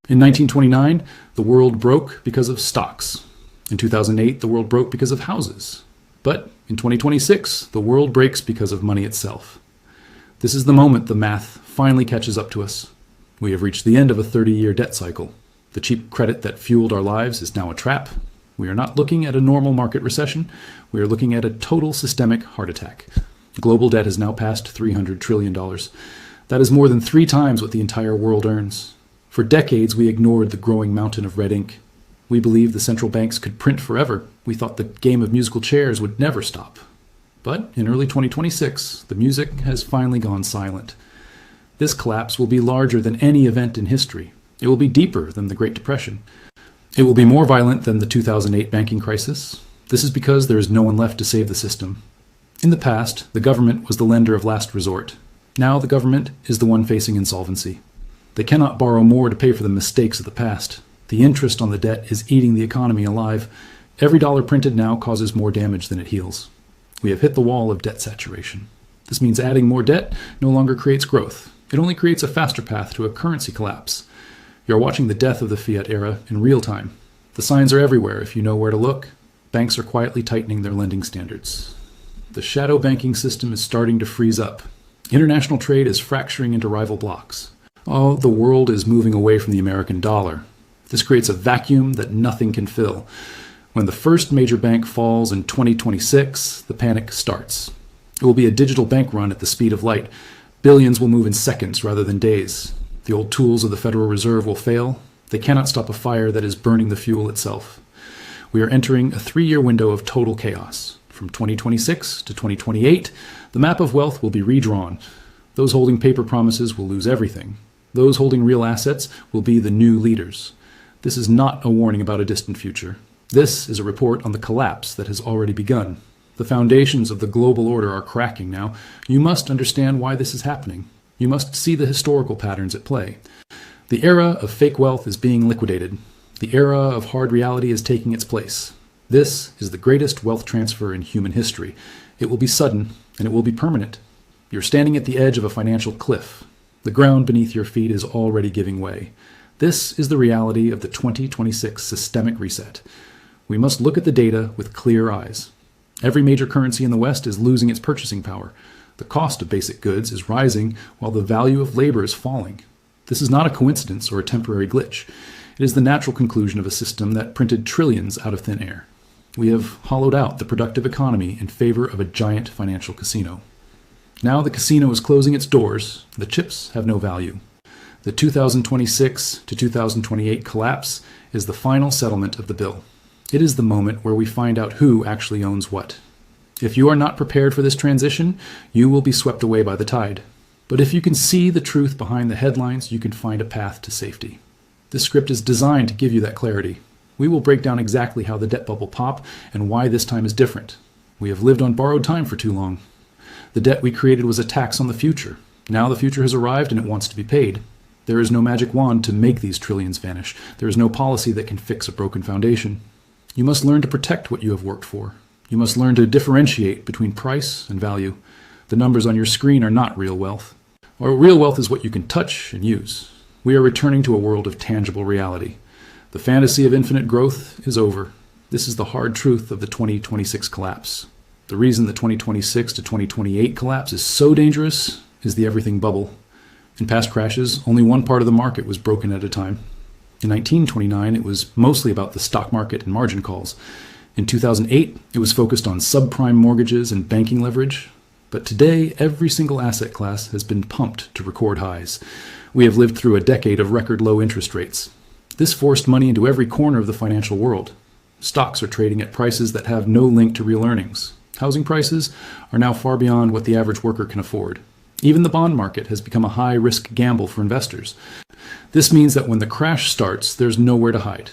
In 1929, the world broke because of stocks. In 2008, the world broke because of houses. But in 2026, the world breaks because of money itself. This is the moment the math finally catches up to us. We have reached the end of a 30-year debt cycle. The cheap credit that fueled our lives is now a trap. We are not looking at a normal market recession. We are looking at a total systemic heart attack. Global debt has now passed $300 trillion. That is more than 3 times what the entire world earns. For decades, we ignored the growing mountain of red ink. We believed the central banks could print forever. We thought the game of musical chairs would never stop. But in early 2026, the music has finally gone silent. This collapse will be larger than any event in history. It will be deeper than the Great Depression. It will be more violent than the 2008 banking crisis. This is because there is no one left to save the system. In the past, the government was the lender of last resort. Now the government is the one facing insolvency. They cannot borrow more to pay for the mistakes of the past. The interest on the debt is eating the economy alive. Every dollar printed now causes more damage than it heals. We have hit the wall of debt saturation. This means adding more debt no longer creates growth. It only creates a faster path to a currency collapse. You're watching the death of the fiat era in real time. The signs are everywhere if you know where to look. Banks are quietly tightening their lending standards. The shadow banking system is starting to freeze up. International trade is fracturing into rival blocks. Oh, the world is moving away from the American dollar. This creates a vacuum that nothing can fill. When the first major bank falls in 2026, the panic starts. It will be a digital bank run at the speed of light. Billions will move in seconds rather than days. The old tools of the Federal Reserve will fail. They cannot stop a fire that is burning the fuel itself. We are entering a 3-year window of total chaos. From 2026 to 2028, the map of wealth will be redrawn. Those holding paper promises will lose everything. Those holding real assets will be the new leaders. This is not a warning about a distant future. This is a report on the collapse that has already begun. The foundations of the global order are cracking now. You must understand why this is happening. You must see the historical patterns at play. The era of fake wealth is being liquidated. The era of hard reality is taking its place. This is the greatest wealth transfer in human history. It will be sudden, and it will be permanent. You're standing at the edge of a financial cliff. The ground beneath your feet is already giving way. This is the reality of the 2026 systemic reset. We must look at the data with clear eyes. Every major currency in the West is losing its purchasing power. The cost of basic goods is rising while the value of labor is falling. This is not a coincidence or a temporary glitch. It is the natural conclusion of a system that printed trillions out of thin air. We have hollowed out the productive economy in favor of a giant financial casino. Now the casino is closing its doors. The chips have no value. The 2026 to 2028 collapse is the final settlement of the bill. It is the moment where we find out who actually owns what. If you are not prepared for this transition, you will be swept away by the tide. But if you can see the truth behind the headlines, you can find a path to safety. This script is designed to give you that clarity. We will break down exactly how the debt bubble popped and why this time is different. We have lived on borrowed time for too long. The debt we created was a tax on the future. Now the future has arrived and it wants to be paid. There is no magic wand to make these trillions vanish. There is no policy that can fix a broken foundation. You must learn to protect what you have worked for. You must learn to differentiate between price and value. The numbers on your screen are not real wealth. Or real wealth is what you can touch and use. We are returning to a world of tangible reality. The fantasy of infinite growth is over. This is the hard truth of the 2026 collapse. The reason the 2026 to 2028 collapse is so dangerous is the everything bubble. In past crashes, only one part of the market was broken at a time. In 1929, it was mostly about the stock market and margin calls. In 2008, it was focused on subprime mortgages and banking leverage. But today, every single asset class has been pumped to record highs. We have lived through a decade of record low interest rates. This forced money into every corner of the financial world. Stocks are trading at prices that have no link to real earnings. Housing prices are now far beyond what the average worker can afford. Even the bond market has become a high-risk gamble for investors. This means that when the crash starts, there's nowhere to hide.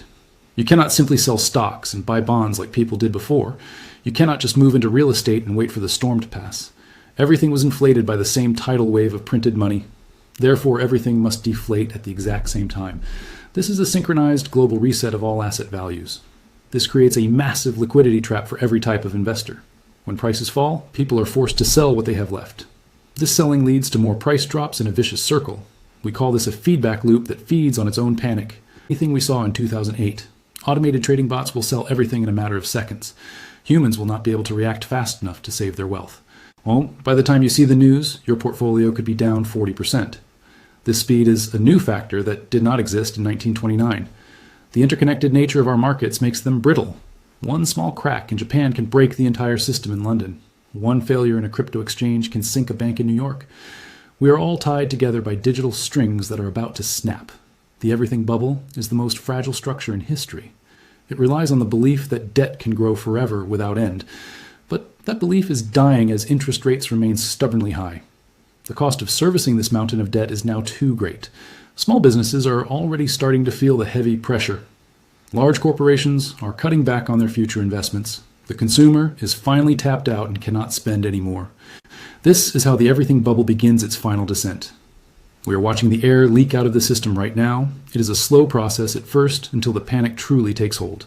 You cannot simply sell stocks and buy bonds like people did before. You cannot just move into real estate and wait for the storm to pass. Everything was inflated by the same tidal wave of printed money. Therefore, everything must deflate at the exact same time. This is a synchronized global reset of all asset values. This creates a massive liquidity trap for every type of investor. When prices fall, people are forced to sell what they have left. This selling leads to more price drops in a vicious circle. We call this a feedback loop that feeds on its own panic. Anything we saw in 2008. Automated trading bots will sell everything in a matter of seconds. Humans will not be able to react fast enough to save their wealth. Well, by the time you see the news, your portfolio could be down 40%. This speed is a new factor that did not exist in 1929. The interconnected nature of our markets makes them brittle. One small crack in Japan can break the entire system in London. One failure in a crypto exchange can sink a bank in New York. We are all tied together by digital strings that are about to snap. The everything bubble is the most fragile structure in history. It relies on the belief that debt can grow forever without end. But that belief is dying as interest rates remain stubbornly high. The cost of servicing this mountain of debt is now too great. Small businesses are already starting to feel the heavy pressure. Large corporations are cutting back on their future investments. The consumer is finally tapped out and cannot spend anymore. This is how the everything bubble begins its final descent. We are watching the air leak out of the system right now. It is a slow process at first until the panic truly takes hold.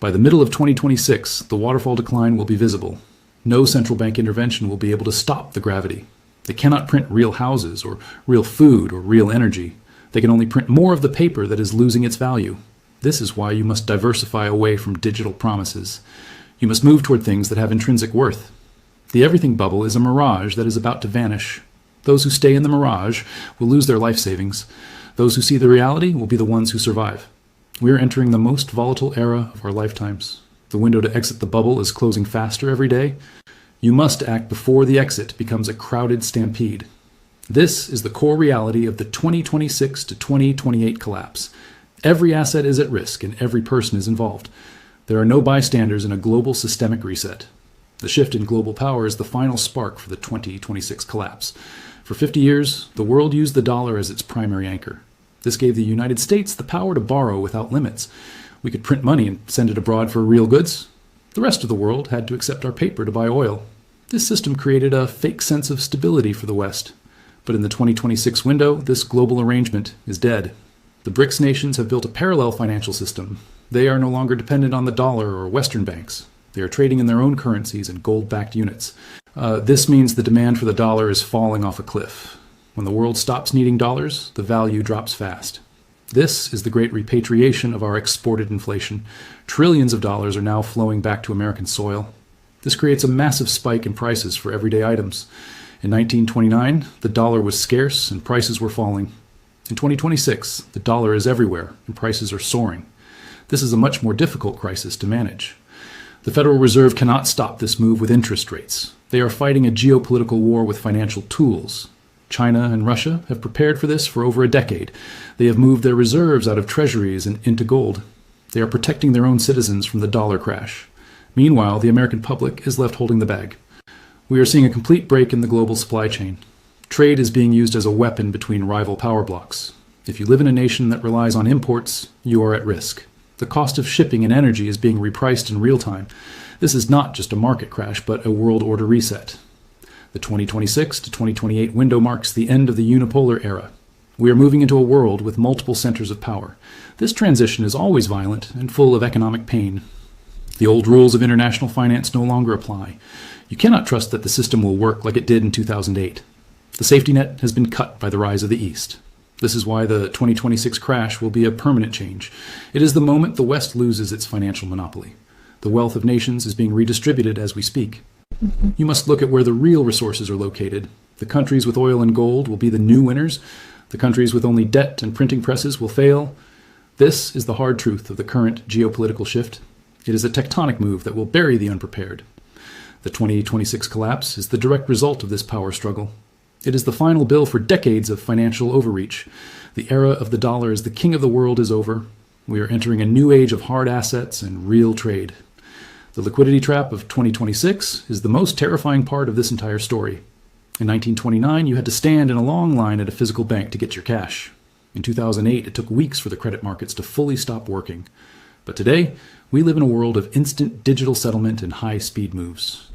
By the middle of 2026, the waterfall decline will be visible. No central bank intervention will be able to stop the gravity. They cannot print real houses or real food or real energy. They can only print more of the paper that is losing its value. This is why you must diversify away from digital promises. You must move toward things that have intrinsic worth. The everything bubble is a mirage that is about to vanish. Those who stay in the mirage will lose their life savings. Those who see the reality will be the ones who survive. We are entering the most volatile era of our lifetimes. The window to exit the bubble is closing faster every day. You must act before the exit becomes a crowded stampede. This is the core reality of the 2026 to 2028 collapse. Every asset is at risk and every person is involved. There are no bystanders in a global systemic reset. The shift in global power is the final spark for the 2026 collapse. For 50 years, the world used the dollar as its primary anchor. This gave the United States the power to borrow without limits. We could print money and send it abroad for real goods. The rest of the world had to accept our paper to buy oil. This system created a fake sense of stability for the West. But in the 2026 window, this global arrangement is dead. The BRICS nations have built a parallel financial system. They are no longer dependent on the dollar or Western banks. They are trading in their own currencies and gold-backed units. This means the demand for the dollar is falling off a cliff. When the world stops needing dollars, the value drops fast. This is the great repatriation of our exported inflation. Trillions of dollars are now flowing back to American soil. This creates a massive spike in prices for everyday items. In 1929, the dollar was scarce and prices were falling. In 2026, the dollar is everywhere and prices are soaring. This is a much more difficult crisis to manage. The Federal Reserve cannot stop this move with interest rates. They are fighting a geopolitical war with financial tools. China and Russia have prepared for this for over a decade. They have moved their reserves out of treasuries and into gold. They are protecting their own citizens from the dollar crash. Meanwhile, the American public is left holding the bag. We are seeing a complete break in the global supply chain. Trade is being used as a weapon between rival power blocks. If you live in a nation that relies on imports, you are at risk. The cost of shipping and energy is being repriced in real time. This is not just a market crash, but a world order reset. The 2026 to 2028 window marks the end of the unipolar era. We are moving into a world with multiple centers of power. This transition is always violent and full of economic pain. The old rules of international finance no longer apply. You cannot trust that the system will work like it did in 2008. The safety net has been cut by the rise of the East. This is why the 2026 crash will be a permanent change. It is the moment the West loses its financial monopoly. The wealth of nations is being redistributed as we speak. You must look at where the real resources are located. The countries with oil and gold will be the new winners. The countries with only debt and printing presses will fail. This is the hard truth of the current geopolitical shift. It is a tectonic move that will bury the unprepared. The 2026 collapse is the direct result of this power struggle. It is the final bill for decades of financial overreach. The era of the dollar as the king of the world is over. We are entering a new age of hard assets and real trade. The liquidity trap of 2026 is the most terrifying part of this entire story. In 1929, you had to stand in a long line at a physical bank to get your cash. In 2008, it took weeks for the credit markets to fully stop working. But today, we live in a world of instant digital settlement and high-speed moves.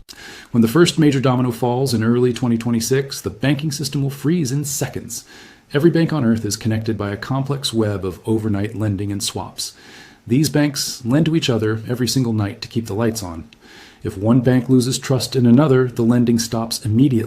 When the first major domino falls in early 2026, the banking system will freeze in seconds. Every bank on Earth is connected by a complex web of overnight lending and swaps. These banks lend to each other every single night to keep the lights on. If one bank loses trust in another, the lending stops immediately.